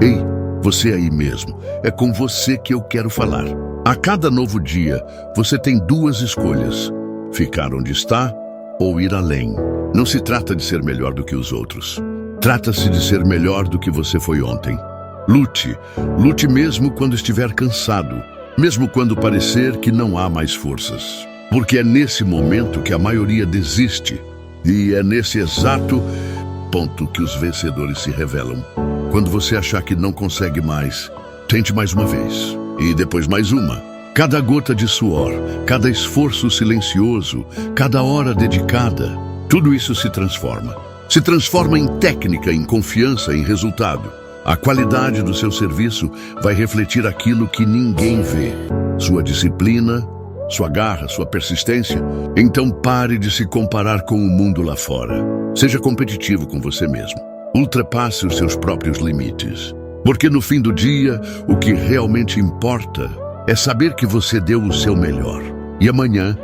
Ei, você aí mesmo, é com você que eu quero falar. A cada novo dia, você tem duas escolhas: ficar onde está ou ir além. Não se trata de ser melhor do que os outros. Trata-se de ser melhor do que você foi ontem. Lute, lute mesmo quando estiver cansado, mesmo quando parecer que não há mais forças. Porque é nesse momento que a maioria desiste, e é nesse exato ponto que os vencedores se revelam. Quando você achar que não consegue mais, tente mais uma vez, e depois mais uma. Cada gota de suor, cada esforço silencioso, cada hora dedicada, tudo isso se transforma. Se transforma em técnica, em confiança, em resultado. A qualidade do seu serviço vai refletir aquilo que ninguém vê. Sua disciplina, sua garra, sua persistência. Então pare de se comparar com o mundo lá fora. Seja competitivo com você mesmo. Ultrapasse os seus próprios limites. Porque no fim do dia, o que realmente importa é saber que você deu o seu melhor. E amanhã,